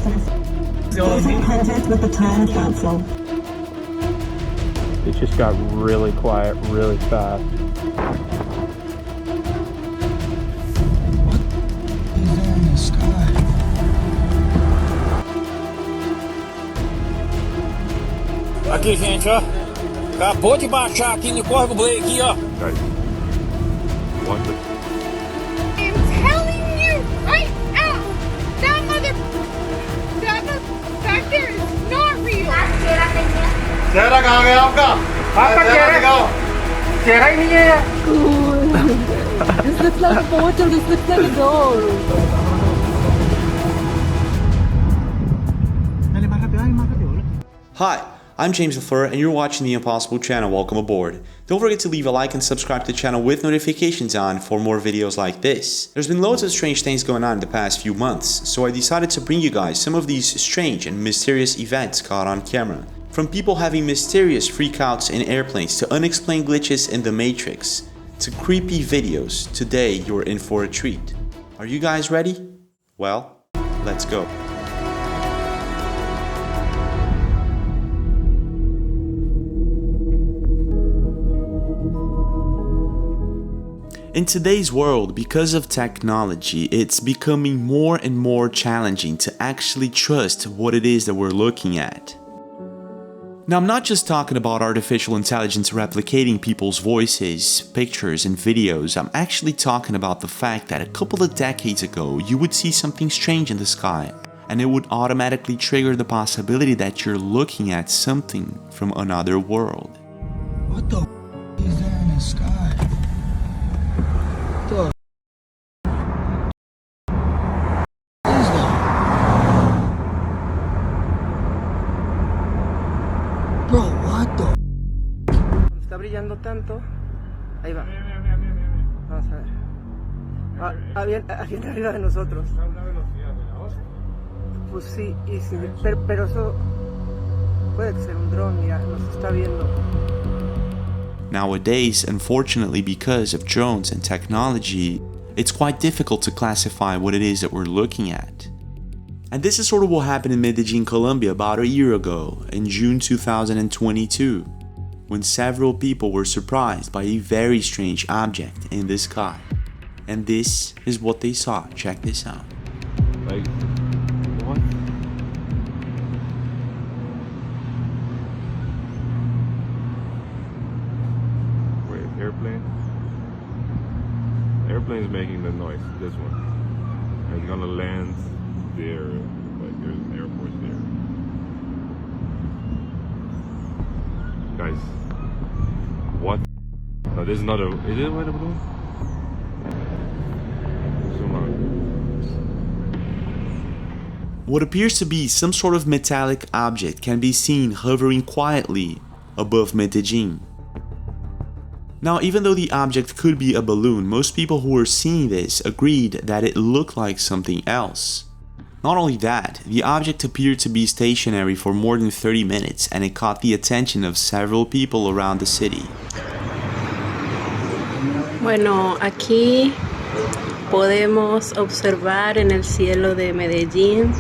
distance. Isn't contact with the time capsule. It just got really quiet really fast. What is there in the sky? Aqui, gente, ó. Acabou de baixar aqui no Córrego Blay aqui, ó. Guys, what the... I'm telling you right now, that back there is not real. चेहरा कहाँ गया आपका? आपका चेहरा ही नहीं है यार। This looks like a portal, this looks like a door. Hi, I'm James LaFleur and you're watching the Impossible channel. Welcome aboard. Don't forget to leave a like and subscribe to the channel with notifications on for more videos like this. There's been loads of strange things going on in the past few months, so I decided to bring you guys some of these strange and mysterious events caught on camera. From people having mysterious freakouts in airplanes to unexplained glitches in the Matrix to creepy videos, today you're in for a treat. Are you guys ready? Well, let's go. In today's world, because of technology, it's becoming more and more challenging to actually trust what it is that we're looking at. Now, I'm not just talking about artificial intelligence replicating people's voices, pictures, and videos. I'm actually talking about the fact that a couple of decades ago, you would see something strange in the sky, and it would automatically trigger the possibility that you're looking at something from another world. What the is there in the sky? What is that? Bro, what the? Cuando está brillando tanto, ahí va. Vamos a ver. Viene arriba de nosotros. Pues sí, pero eso puede que sea un dron, mira, nos está viendo. Nowadays, unfortunately, because of drones and technology, it's quite difficult to classify what it is that we're looking at. And this is sort of what happened in Medellin, Colombia about a year ago, in June 2022, when several people were surprised by a very strange object in the sky. And this is what they saw. Check this out. Like, what? Wait, airplane? Airplane's making the noise, this one. It's gonna land there, like there's an airport there. Guys, what? No, this is not a, is it a weather balloon? Zoom out. What appears to be some sort of metallic object can be seen hovering quietly above Medellin. Now, even though the object could be a balloon, most people who were seeing this agreed that it looked like something else. Not only that, the object appeared to be stationary for more than 30 minutes and it caught the attention of several people around the city. Bueno, aquí podemos observar en el cielo de Medellín,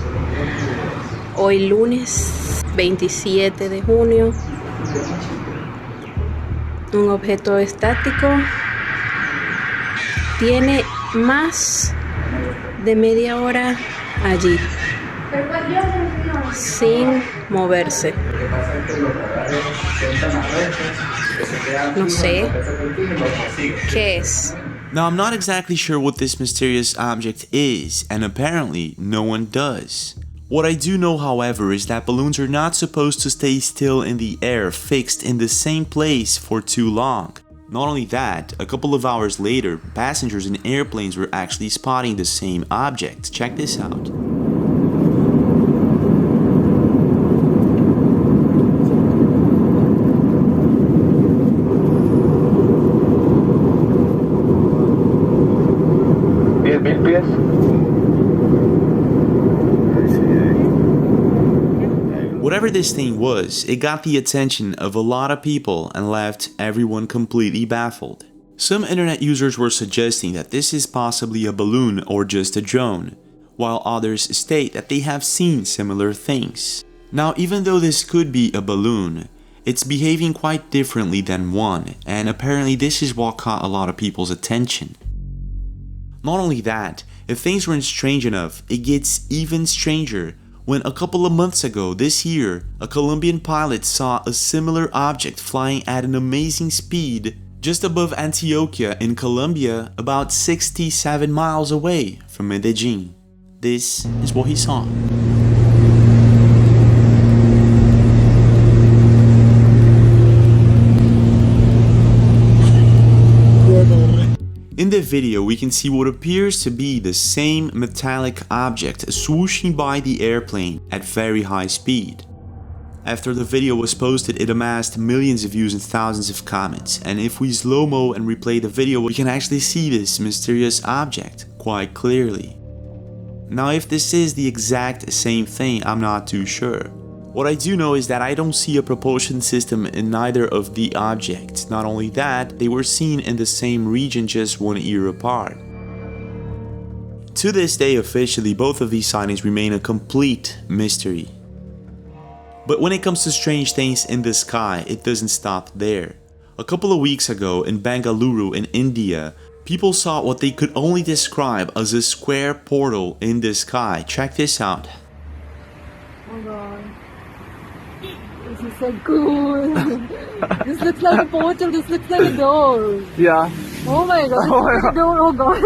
hoy lunes 27 de junio, un objeto estático. Tiene más de media hora allí, sin moverse. No sé qué es. Now, I'm not exactly sure what this mysterious object is, and apparently no one does. What I do know, however, is that balloons are not supposed to stay still in the air, fixed in the same place for too long. Not only that, a couple of hours later, passengers in airplanes were actually spotting the same object. Check this out. Whatever this thing was, it got the attention of a lot of people and left everyone completely baffled. Some internet users were suggesting that this is possibly a balloon or just a drone, while others state that they have seen similar things. Now, even though this could be a balloon, it's behaving quite differently than one, and apparently this is what caught a lot of people's attention. Not only that, if things weren't strange enough, it gets even stranger when a couple of months ago this year, a Colombian pilot saw a similar object flying at an amazing speed just above Antioquia in Colombia, about 67 miles away from Medellin. This is what he saw. In the video, we can see what appears to be the same metallic object swooshing by the airplane at very high speed. After the video was posted, it amassed millions of views and thousands of comments, and if we slow-mo and replay the video, we can actually see this mysterious object quite clearly. Now, if this is the exact same thing, I'm not too sure. What I do know is that I don't see a propulsion system in neither of the objects. Not only that, they were seen in the same region just 1 year apart. To this day, officially, both of these sightings remain a complete mystery. But when it comes to strange things in the sky, it doesn't stop there. A couple of weeks ago in Bengaluru in India, people saw what they could only describe as a square portal in the sky. Check this out. Oh god. This is so cool. This looks like a portal, this looks like a door. Yeah. Oh my god, it's like a door, oh god.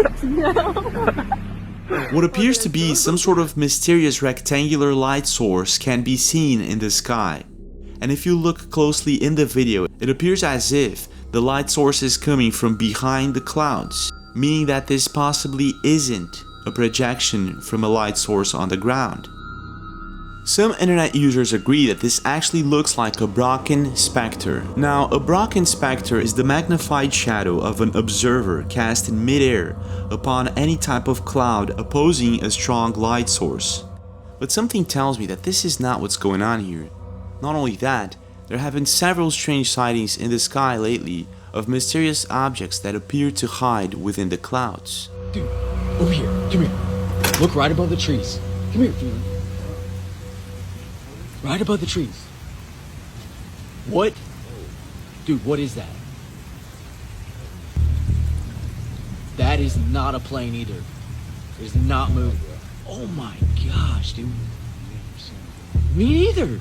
What appears to be some sort of mysterious rectangular light source can be seen in the sky. And if you look closely in the video, it appears as if the light source is coming from behind the clouds, meaning that this possibly isn't a projection from a light source on the ground. Some internet users agree that this actually looks like a Brocken spectre. Now, a Brocken spectre is the magnified shadow of an observer cast in midair upon any type of cloud opposing a strong light source. But something tells me that this is not what's going on here. Not only that, there have been several strange sightings in the sky lately of mysterious objects that appear to hide within the clouds. Dude, over here. Come here. Look right above the trees. Come here, dude. Right above the trees. What? Dude, what is that? That is not a plane either. It is not moving. Oh my gosh, dude. Me neither.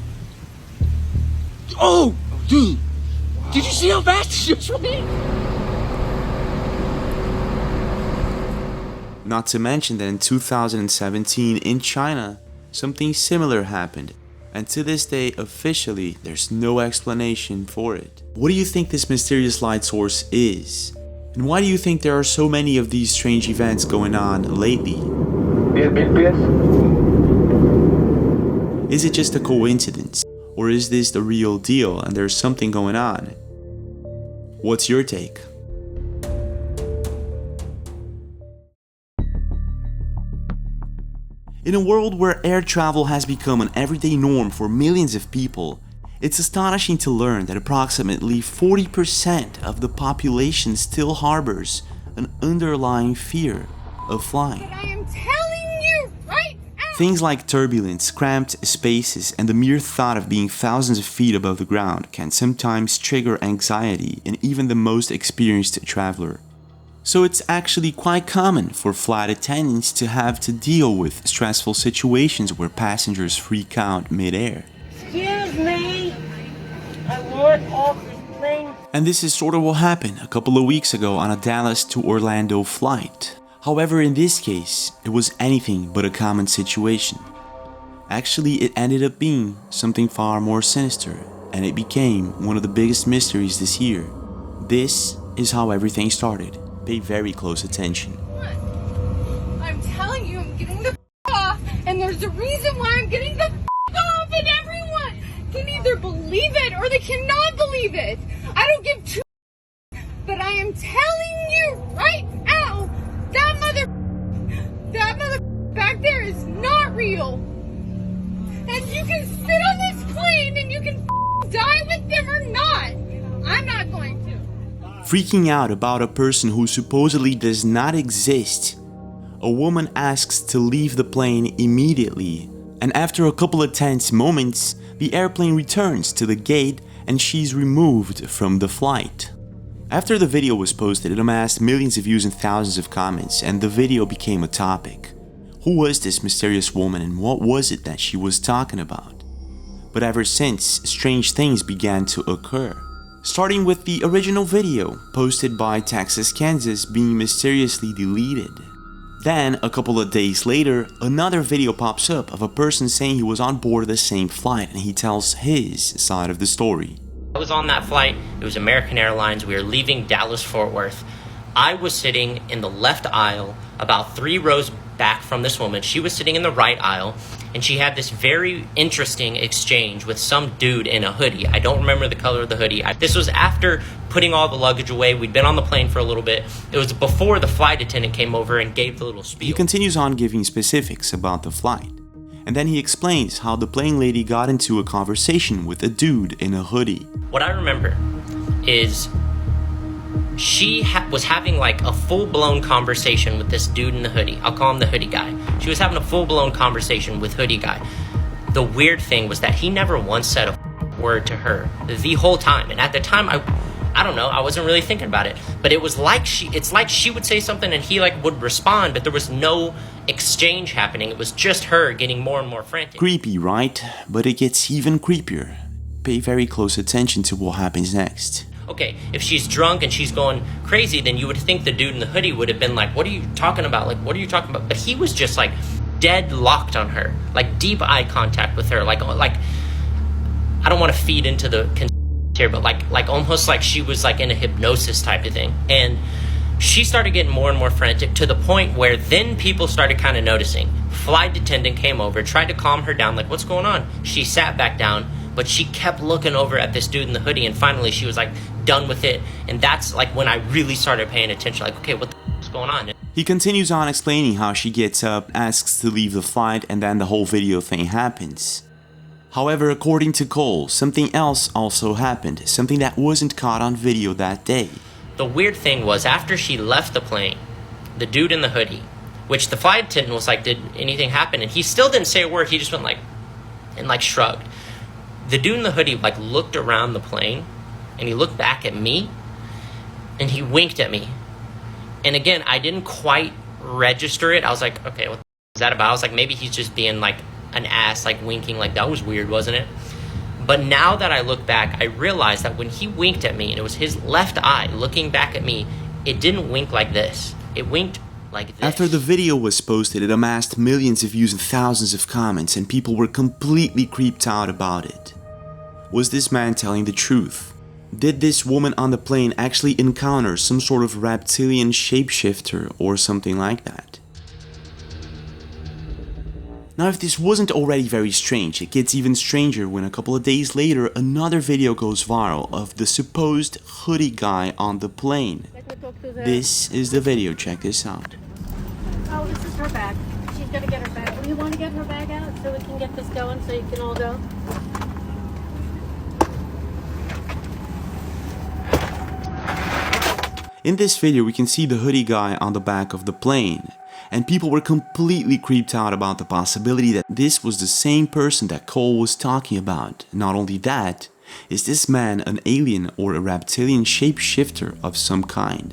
Oh, dude. Did you see how fast it just went? Not to mention that in 2017 in China, something similar happened. And to this day, officially, there's no explanation for it. What do you think this mysterious light source is? And why do you think there are so many of these strange events going on lately? Is it just a coincidence? Or is this the real deal and there's something going on? What's your take? In a world where air travel has become an everyday norm for millions of people, it's astonishing to learn that approximately 40% of the population still harbors an underlying fear of flying. But I am telling you right now. Things like turbulence, cramped spaces, and the mere thought of being thousands of feet above the ground can sometimes trigger anxiety in even the most experienced traveler. So it's actually quite common for flight attendants to have to deal with stressful situations where passengers freak out mid-air. Excuse me, I want off this plane. And this is sort of what happened a couple of weeks ago on a Dallas to Orlando flight. However, in this case, it was anything but a common situation. Actually, it ended up being something far more sinister, and it became one of the biggest mysteries this year. This is how everything started. Pay very close attention. I'm telling you, I'm getting the off, and there's a reason why I'm getting the off, and everyone can either believe it or they cannot believe it. I don't give two, but I am telling you right now, that mother back there is not real. And you can sit on this plane and you can die with them or not. I'm not going to. Freaking out about a person who supposedly does not exist, a woman asks to leave the plane immediately, and after a couple of tense moments, the airplane returns to the gate and she's removed from the flight. After the video was posted, it amassed millions of views and thousands of comments, and the video became a topic. Who was this mysterious woman and what was it that she was talking about? But ever since, strange things began to occur. Starting with the original video, posted by Texas, Kansas, being mysteriously deleted. Then, a couple of days later, another video pops up of a person saying he was on board the same flight, and he tells his side of the story. I was on that flight. It was American Airlines. We were leaving Dallas-Fort Worth. I was sitting in the left aisle, about 3 rows back from this woman. She was sitting in the right aisle, and she had this very interesting exchange with some dude in a hoodie. I don't remember the color of the hoodie. This was after putting all the luggage away. We'd been on the plane for a little bit. It was before the flight attendant came over and gave the little spiel. He continues on giving specifics about the flight, and then he explains how the plane lady got into a conversation with a dude in a hoodie. What I remember is she was having like a full-blown conversation with this dude in the hoodie. I'll call him the hoodie guy. She was having a full-blown conversation with hoodie guy. The weird thing was that he never once said a word to her the whole time. And at the time, I don't know, I wasn't really thinking about it. But it was like it's like she would say something and he like would respond, but there was no exchange happening. It was just her getting more and more frantic. Creepy, right? But it gets even creepier. Pay very close attention to what happens next. Okay, if she's drunk and she's going crazy, then you would think the dude in the hoodie would have been like, what are you talking about? Like, what are you talking about? But he was just like dead locked on her, like deep eye contact with her. Like I don't want to feed into the here, but like almost like she was like in a hypnosis type of thing. And she started getting more and more frantic to the point where then people started kind of noticing. Flight attendant came over, tried to calm her down, like, what's going on? She sat back down, but she kept looking over at this dude in the hoodie, and finally she was like done with it. And that's like when I really started paying attention, like, okay, what the f*** is going on? He continues on explaining how she gets up, asks to leave the flight, and then the whole video thing happens. However, according to Cole, something else also happened, something that wasn't caught on video that day. The weird thing was, after she left the plane, the dude in the hoodie, which the flight attendant was like, did anything happen? And he still didn't say a word, he just went like, and like shrugged. The dude in the hoodie like looked around the plane, and he looked back at me, and he winked at me. And again, I didn't quite register it. I was like, okay, what is that about? I was like, maybe he's just being like an ass, like winking, like that was weird, wasn't it? But now that I look back, I realized that when he winked at me, and it was his left eye looking back at me, it didn't wink like this. It winked like this. After the video was posted, it amassed millions of views and thousands of comments, and people were completely creeped out about it. Was this man telling the truth? Did this woman on the plane actually encounter some sort of reptilian shapeshifter or something like that? Now, if this wasn't already very strange, it gets even stranger when a couple of days later another video goes viral of the supposed hoodie guy on the plane. This is the video, check this out. Oh, this is her bag. She's gonna get her bag. Do you want to get her bag out so we can get this going so you can all go? In this video, we can see the hoodie guy on the back of the plane, and people were completely creeped out about the possibility that this was the same person that Cole was talking about. Not only that, is this man an alien or a reptilian shapeshifter of some kind?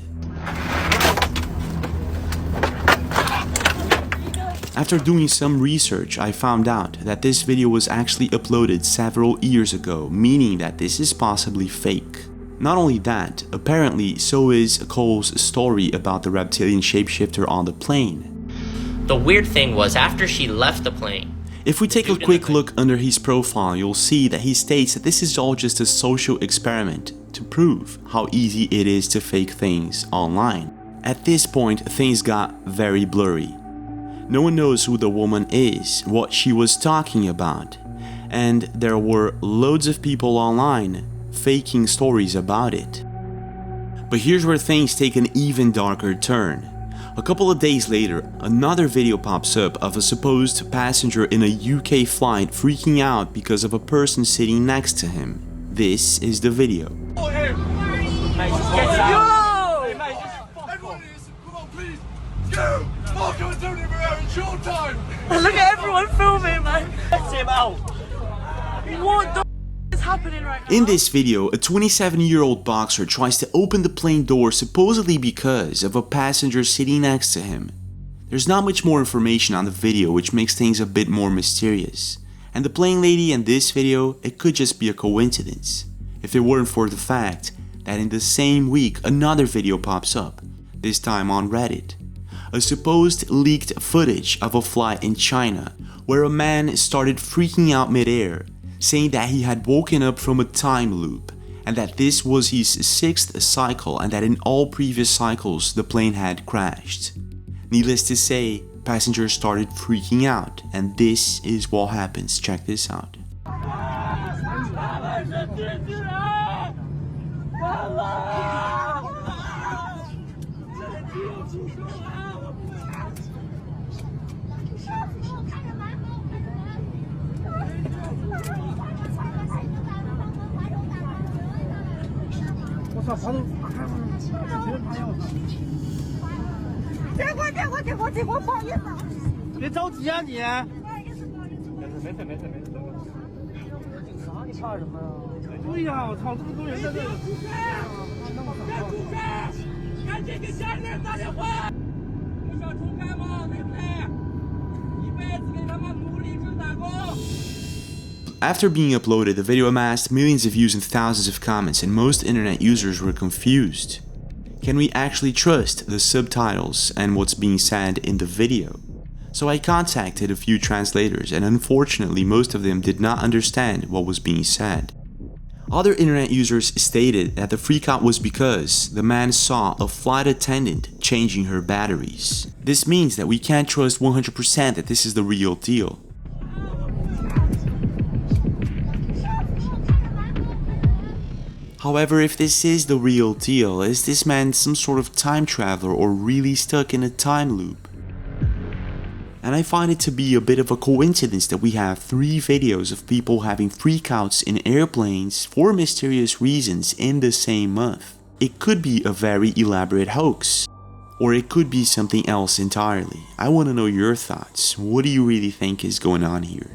After doing some research, I found out that this video was actually uploaded several years ago, meaning that this is possibly fake. Not only that, apparently so is Cole's story about the reptilian shapeshifter on the plane. The weird thing was, after she left the plane, if we take a quick look under his profile, you'll see that he states that this is all just a social experiment to prove how easy it is to fake things online. At this point, things got very blurry. No one knows who the woman is, what she was talking about, and there were loads of people online faking stories about it. But here's where things take an even darker turn. A couple of days later, another video pops up of a supposed passenger in a UK flight freaking out because of a person sitting next to him. This is the video. Look at everyone filming, man. Let him out. What the is happening right now? In this video, a 27-year-old boxer tries to open the plane door supposedly because of a passenger sitting next to him. There's not much more information on the video, which makes things a bit more mysterious. And the plane lady in this video, it could just be a coincidence, if it weren't for the fact that in the same week another video pops up, this time on Reddit. A supposed leaked footage of a flight in China where a man started freaking out midair, saying that he had woken up from a time loop and that this was his 6th cycle and that in all previous cycles the plane had crashed. Needless to say, passengers started freaking out, and this is what happens. Check this out. After being uploaded, the video amassed millions of views and thousands of comments, and most internet users were confused. Can we actually trust the subtitles and what's being said in the video? So I contacted a few translators, and unfortunately most of them did not understand what was being said. Other internet users stated that the freakout was because the man saw a flight attendant changing her batteries. This means that we can't trust 100% that this is the real deal. However, if this is the real deal, is this man some sort of time traveler or really stuck in a time loop? And I find it to be a bit of a coincidence that we have 3 videos of people having freakouts in airplanes for mysterious reasons in the same month. It could be a very elaborate hoax, or it could be something else entirely. I want to know your thoughts. What do you really think is going on here?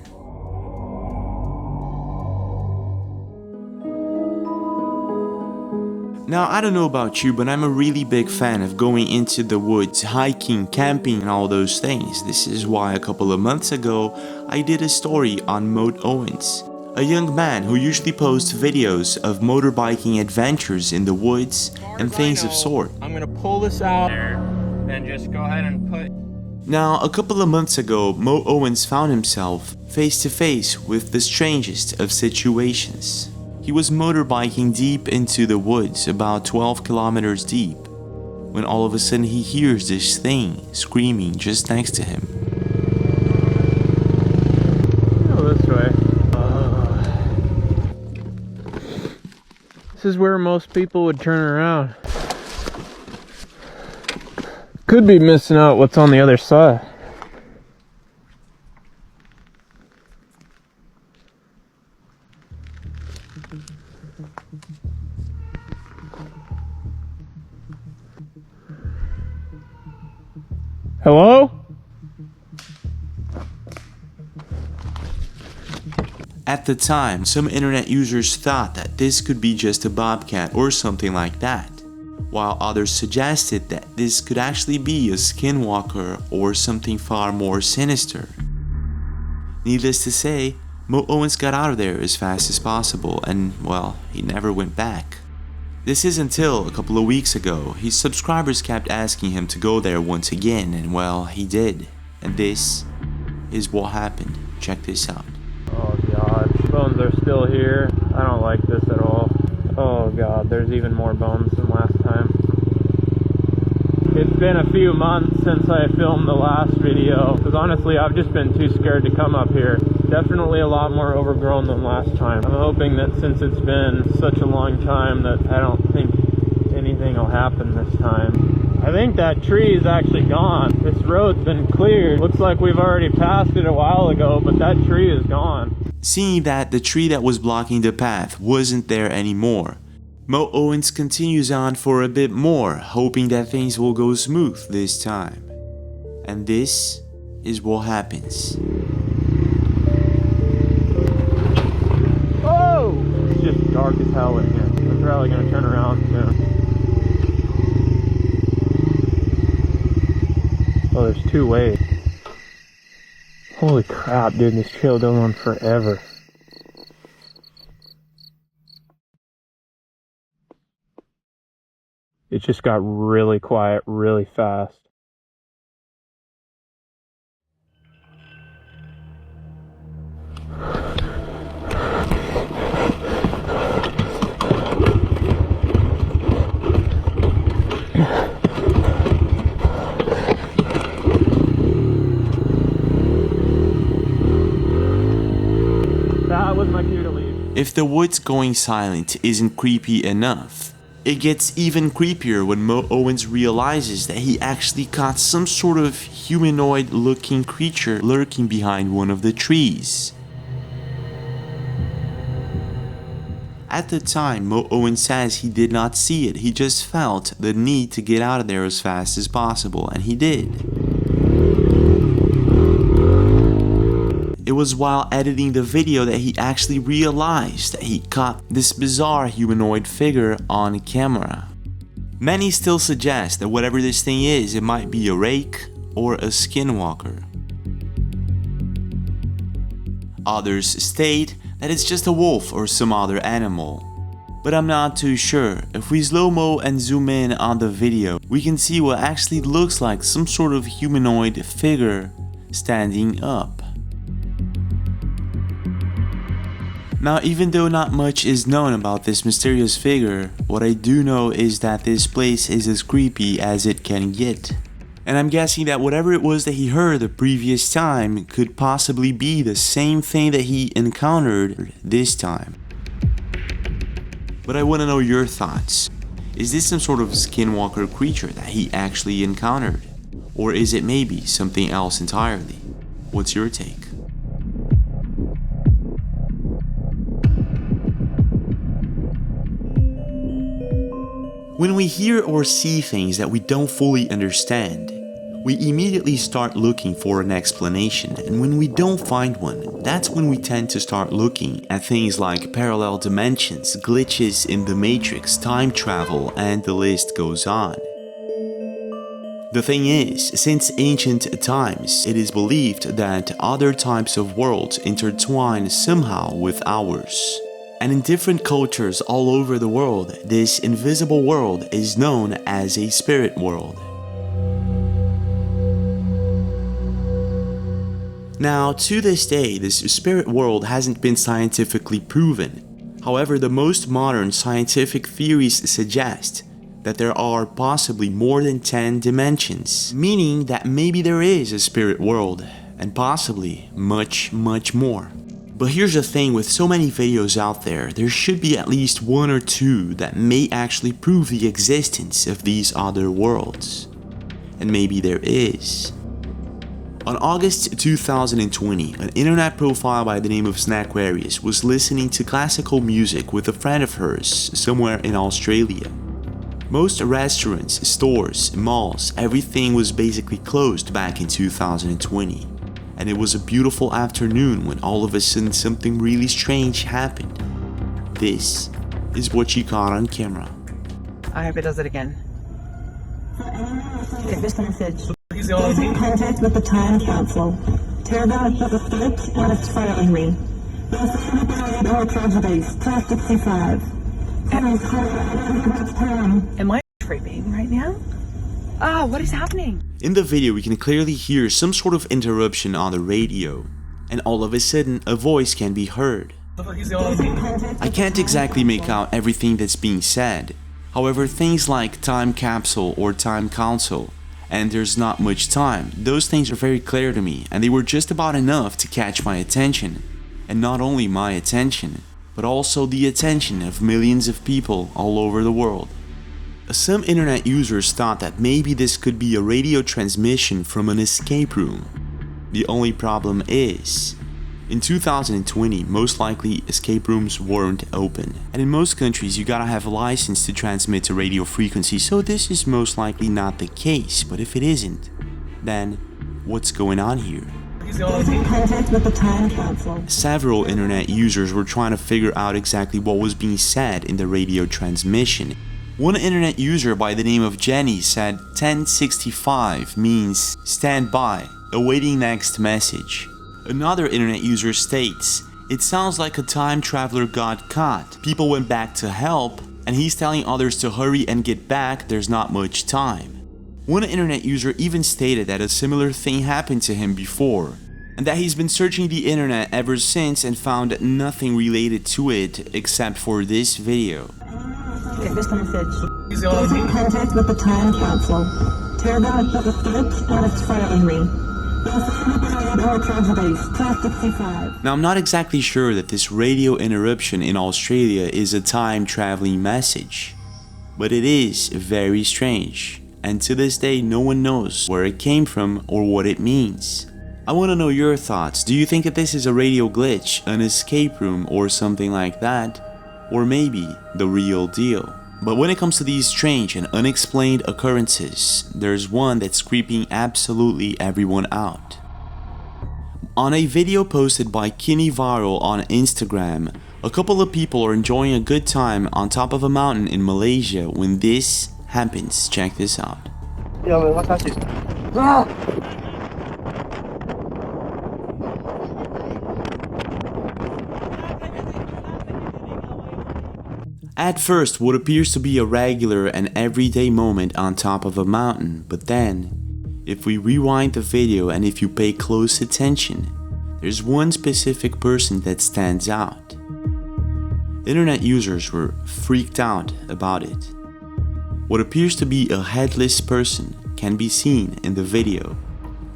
Now, I don't know about you, but I'm a really big fan of going into the woods, hiking, camping, and all those things. This is why a couple of months ago, I did a story on Moat Owens, a young man who usually posts videos of motorbiking adventures in the woods and things of sort. I'm gonna pull this out and just go ahead and put... Now, a couple of months ago, Moat Owens found himself face to face with the strangest of situations. He was motorbiking deep into the woods, about 12 kilometers deep, when all of a sudden he hears this thing screaming just next to him. Go this way. This is where most people would turn around. Could be missing out what's on the other side. Hello? At the time, some internet users thought that this could be just a bobcat or something like that, while others suggested that this could actually be a skinwalker or something far more sinister. Needless to say, Moat Owens got out of there as fast as possible and, well, he never went back. This is until a couple of weeks ago, his subscribers kept asking him to go there once again, and well, he did. And this is what happened. Check this out. Oh god, bones are still here. I don't like this at all. Oh god, there's even more bones than last time. It's been a few months since I filmed the last video, because honestly I've just been too scared to come up here. Definitely a lot more overgrown than last time. I'm hoping that since it's been such a long time that I don't think anything will happen this time. I think that tree is actually gone. This road's been cleared. Looks like we've already passed it a while ago, but that tree is gone. Seeing that the tree that was blocking the path wasn't there anymore, Moat Owens continues on for a bit more, hoping that things will go smooth this time. And this is what happens. Oh! It's just dark as hell in here. I'm probably gonna turn around soon. Oh, there's two ways. Holy crap, dude, this trail goes on forever. It just got really quiet really fast. That was my cue to leave. If the woods going silent isn't creepy enough, it gets even creepier when Mo Owens realizes that he actually caught some sort of humanoid looking creature lurking behind one of the trees. At the time, Mo Owens says he did not see it, he just felt the need to get out of there as fast as possible, and he did. It was while editing the video that he actually realized that he caught this bizarre humanoid figure on camera. Many still suggest that whatever this thing is, it might be a rake or a skinwalker. Others state that it's just a wolf or some other animal. But I'm not too sure. If we slow-mo and zoom in on the video, we can see what actually looks like some sort of humanoid figure standing up. Now, even though not much is known about this mysterious figure, what I do know is that this place is as creepy as it can get. And I'm guessing that whatever it was that he heard the previous time could possibly be the same thing that he encountered this time. But I want to know your thoughts. Is this some sort of skinwalker creature that he actually encountered? Or is it maybe something else entirely? What's your take? When we hear or see things that we don't fully understand, we immediately start looking for an explanation, and when we don't find one, that's when we tend to start looking at things like parallel dimensions, glitches in the matrix, time travel, and the list goes on. The thing is, since ancient times, it is believed that other types of worlds intertwine somehow with ours. And in different cultures all over the world, this invisible world is known as a spirit world. Now, to this day, this spirit world hasn't been scientifically proven. However, the most modern scientific theories suggest that there are possibly more than 10 dimensions, meaning that maybe there is a spirit world, and possibly much, much more. But here's the thing, with so many videos out there should be at least one or two that may actually prove the existence of these other worlds. And maybe there is. On August 2020, an internet profile by the name of Snaquarius was listening to classical music with a friend of hers somewhere in Australia. Most restaurants, stores, malls, everything was basically closed back in 2020. And it was a beautiful afternoon when all of a sudden something really strange happened. This is what she caught on camera. I hope it does it again. Get this message. Get in contact with the time capsule. Tear down the script and it's filing me. Or tragedies, 1265. Am I tripping right now? Ah, what is happening? In the video, we can clearly hear some sort of interruption on the radio, and all of a sudden, a voice can be heard. I can't exactly make out everything that's being said. However, things like time capsule or time console, and there's not much time, those things are very clear to me, and they were just about enough to catch my attention. And not only my attention, but also the attention of millions of people all over the world. Some internet users thought that maybe this could be a radio transmission from an escape room. The only problem is, in 2020, most likely escape rooms weren't open. And in most countries, you gotta have a license to transmit a radio frequency, so this is most likely not the case. But if it isn't, then what's going on here. Contact with the time capsule. Several internet users were trying to figure out exactly what was being said in the radio transmission. One internet user by the name of Jenny said 1065 means stand by, awaiting next message. Another internet user states, it sounds like a time traveler got caught. People went back to help, and he's telling others to hurry and get back, there's not much time. One internet user even stated that a similar thing happened to him before, and that he's been searching the internet ever since and found nothing related to it except for this video. Contact with the time capsule. Turn out the threat and its filing. Now I'm not exactly sure that this radio interruption in Australia is a time traveling message, but it is very strange, and to this day no one knows where it came from or what it means. I want to know your thoughts. Do you think that this is a radio glitch, an escape room or something like that? Or maybe the real deal? But when it comes to these strange and unexplained occurrences, there's one that's creeping absolutely everyone out. On a video posted by Kini Viral on Instagram, a couple of people are enjoying a good time on top of a mountain in Malaysia when this happens. Check this out. At first, what appears to be a regular and everyday moment on top of a mountain, but then, if we rewind the video and if you pay close attention, there's one specific person that stands out. Internet users were freaked out about it. What appears to be a headless person can be seen in the video.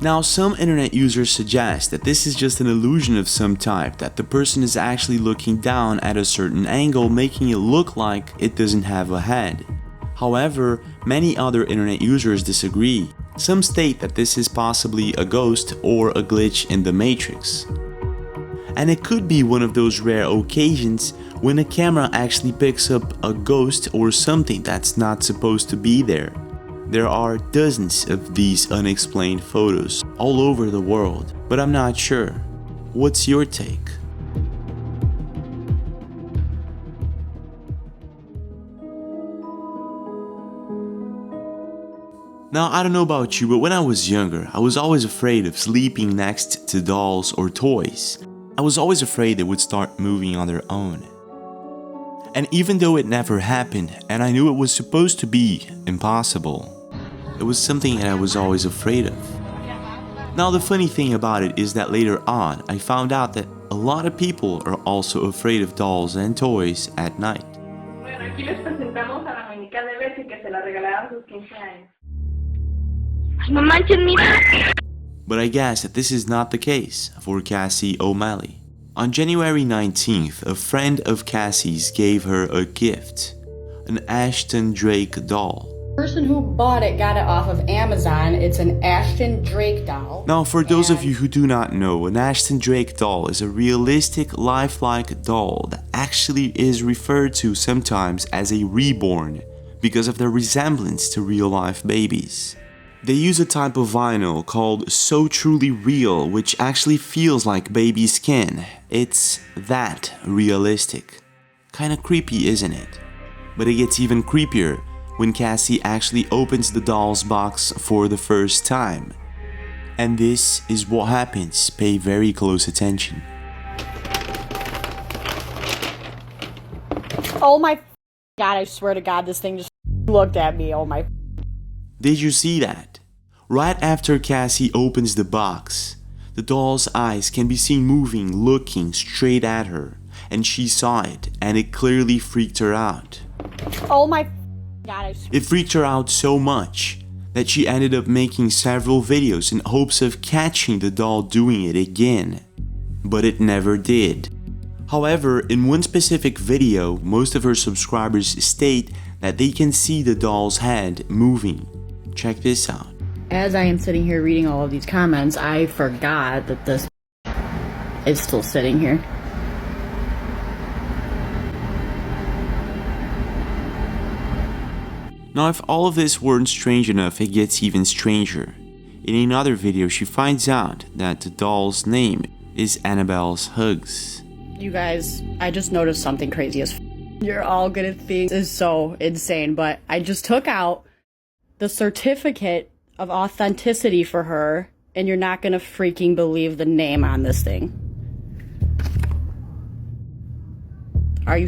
Now, some internet users suggest that this is just an illusion of some type, that the person is actually looking down at a certain angle, making it look like it doesn't have a head. However, many other internet users disagree. Some state that this is possibly a ghost or a glitch in the Matrix. And it could be one of those rare occasions when a camera actually picks up a ghost or something that's not supposed to be there. There are dozens of these unexplained photos all over the world, but I'm not sure. What's your take? Now, I don't know about you, but when I was younger, I was always afraid of sleeping next to dolls or toys. I was always afraid they would start moving on their own. And even though it never happened, and I knew it was supposed to be impossible, it was something that I was always afraid of. Now the funny thing about it is that later on, I found out that a lot of people are also afraid of dolls and toys at night. But I guess that this is not the case for Cassie O'Malley. On January 19th, a friend of Cassie's gave her a gift, an Ashton Drake doll. The person who bought it got it off of Amazon. It's an Ashton Drake doll. Now, for those of you who do not know, an Ashton Drake doll is a realistic, lifelike doll that actually is referred to sometimes as a reborn because of their resemblance to real-life babies. They use a type of vinyl called So Truly Real, which actually feels like baby skin. It's that realistic. Kinda creepy, isn't it? But it gets even creepier when Cassie actually opens the doll's box for the first time. And this is what happens. Pay very close attention. Oh my God, I swear to God, this thing just looked at me. Oh my. Did you see that? Right after Cassie opens the box, the doll's eyes can be seen moving, looking straight at her. And she saw it, and it clearly freaked her out. Oh my God, I swear. It freaked her out so much that she ended up making several videos in hopes of catching the doll doing it again. But it never did. However, in one specific video, most of her subscribers state that they can see the doll's head moving. Check this out. As I am sitting here reading all of these comments, I forgot that this is still sitting here. Now, if all of this weren't strange enough, it gets even stranger. In another video, she finds out that the doll's name is Annabelle's Hugs. You guys, I just noticed something crazy as You're all gonna think this is so insane, but I just took out the certificate of authenticity for her, and you're not gonna freaking believe the name on this thing. Are you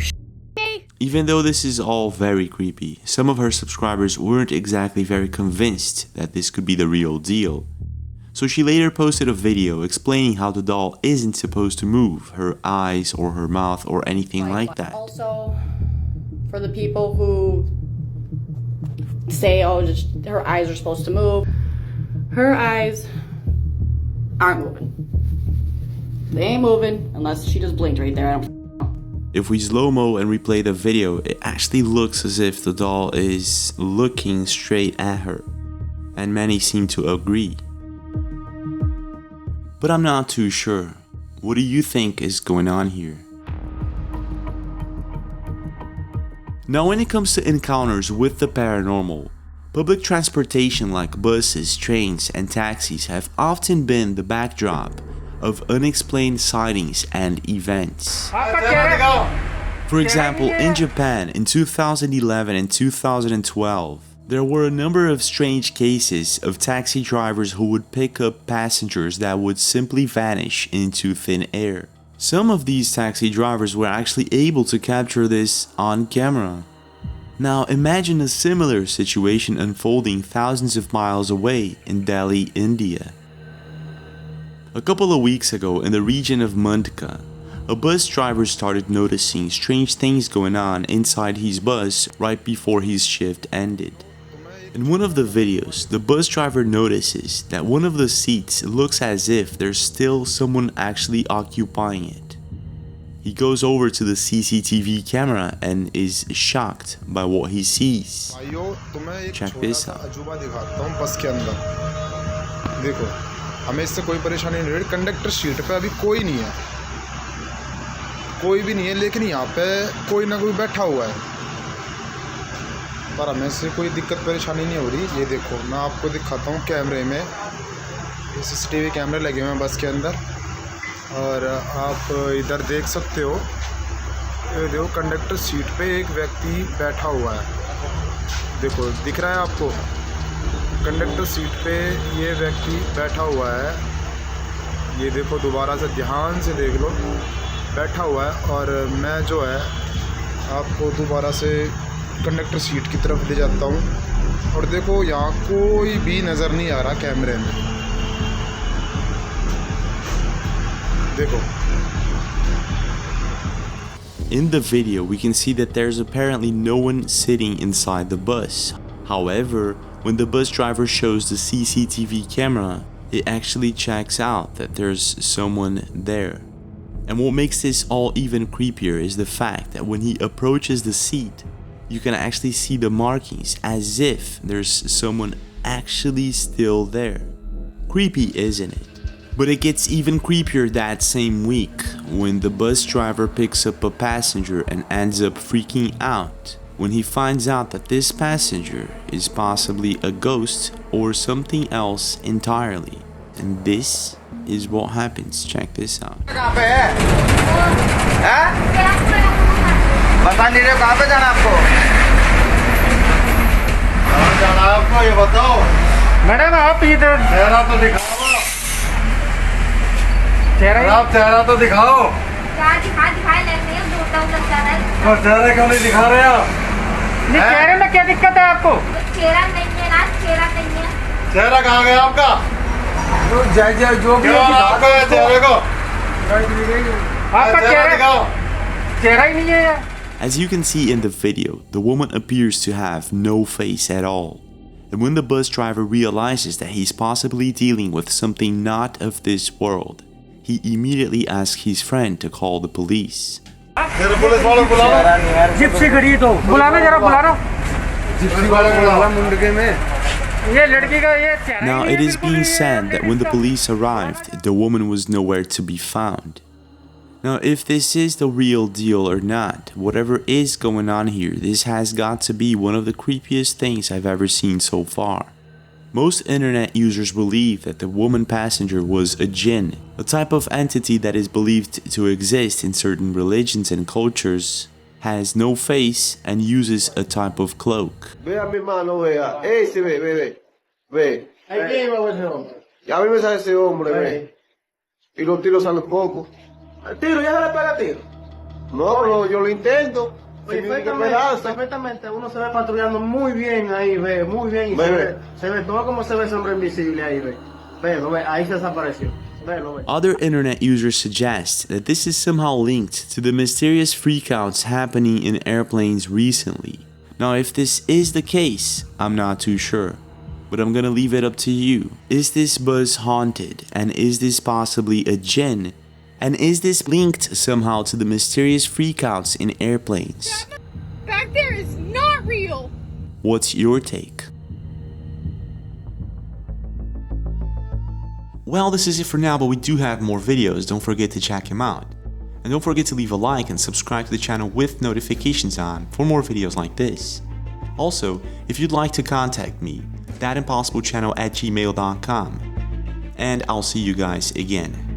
me? Even though this is all very creepy, some of her subscribers weren't exactly very convinced that this could be the real deal. So she later posted a video explaining how the doll isn't supposed to move her eyes or her mouth or anything like that. Also, for the people who say, oh, just, her eyes are supposed to move, her eyes aren't moving. They ain't moving unless she just blinked right there. If we slow-mo and replay the video, it actually looks as if the doll is looking straight at her, and many seem to agree. But I'm not too sure. What do you think is going on here? Now, when it comes to encounters with the paranormal, public transportation like buses, trains, and taxis have often been the backdrop of unexplained sightings and events. For example, in Japan in 2011 and 2012, there were a number of strange cases of taxi drivers who would pick up passengers that would simply vanish into thin air. Some of these taxi drivers were actually able to capture this on camera. Now imagine a similar situation unfolding thousands of miles away in Delhi, India. A couple of weeks ago in the region of Mundka, a bus driver started noticing strange things going on inside his bus right before his shift ended. In one of the videos, the bus driver notices that one of the seats looks as if there's still someone actually occupying it. He goes over to the CCTV camera and is shocked by what he sees. Check this out. हमें इससे कोई परेशानी नहीं है conductor seat पे अभी कोई नहीं है कोई भी नहीं है लेकिन यहाँ पे कोई ना कोई बैठा हुआ है पर हमें इससे कोई दिक्कत परेशानी नहीं हो रही ये देखो मैं आपको दिखाता हूँ कैमरे में सीसीटीवी कैमरे लगे हुए हैं बस के अंदर और आप इधर देख सकते हो ये देखो कंडक्टर सीट पे एक व्यक्ति बैठा हुआ है देखो दिख रहा है आपको कंडक्टर सीट पे ये व्यक्ति बैठा हुआ है ये देखो दोबारा से ध्यान से देख लो बैठा हुआ है और मैं जो है आपको दोबारा से कंडक्टर सीट की तरफ ले जाता हूँ और देखो यहाँ कोई भी नज़र नहीं आ रहा कैमरे में देखो In the video, we can see that there's apparently no one sitting inside the bus. However, when the bus driver shows the CCTV camera, it actually checks out that there's someone there. And what makes this all even creepier is the fact that when he approaches the seat, you can actually see the markings as if there's someone actually still there. Creepy, isn't it? But it gets even creepier that same week when the bus driver picks up a passenger and ends up freaking out when he finds out that this passenger is possibly a ghost or something else entirely. And this is what happens. Check this out. बता नहीं रहे कहाँ पे जाना आपको कहाँ जाना है आपको ये बताओ मैडम आप इधर चेहरा तो दिखाओ चेहरा तो दिखाओ क्या दिखाए लेने और चेहरा क्यों नहीं दिखा रहे आप चेहरे में क्या दिक्कत है आपको चेहरा नहीं है ना चेहरा नहीं है चेहरा कहाँ गया आपका जो भी आपका चेहरे को आपका चेहरा ही नहीं है As you can see in the video, the woman appears to have no face at all. And when the bus driver realizes that he's possibly dealing with something not of this world, he immediately asks his friend to call the police. Gypsy खड़ी तो बुलाना जरा बुलाना Gypsy वाला बुलावा मुंडके में ये लड़की का ये चेहरा Now it is being said that when the police arrived, the woman was nowhere to be found. Now if this is the real deal or not, whatever is going on here, this has got to be one of the creepiest things I've ever seen so far. Most internet users believe that the woman passenger was a jinn, a type of entity that is believed to exist in certain religions and cultures, has no face, and uses a type of cloak. Vea mi mano, vea. Ese, ve. ¿Quién iba a ver ese hombre? Ya a mí me sale ese hombre, ve. Y los tiros salen poco. ¿El tiro? ¿Ya se le pega tiro? No, yo lo intento. Perfectamente, uno se ve patrullando muy bien ahí, ve, muy bien. Y se ve todo como se ve ese hombre invisible ahí, ve. Ve, ahí se desapareció. Other internet users suggest that this is somehow linked to the mysterious freakouts happening in airplanes recently. Now, if this is the case, I'm not too sure, but I'm gonna leave it up to you. Is this bus haunted, and is this possibly a jinn? And is this linked somehow to the mysterious freakouts in airplanes? Back there is not real! What's your take? Well, this is it for now, but we do have more videos. Don't forget to check them out. And don't forget to leave a like and subscribe to the channel with notifications on for more videos like this. Also, if you'd like to contact me, thatimpossiblechannel@gmail.com. And I'll see you guys again.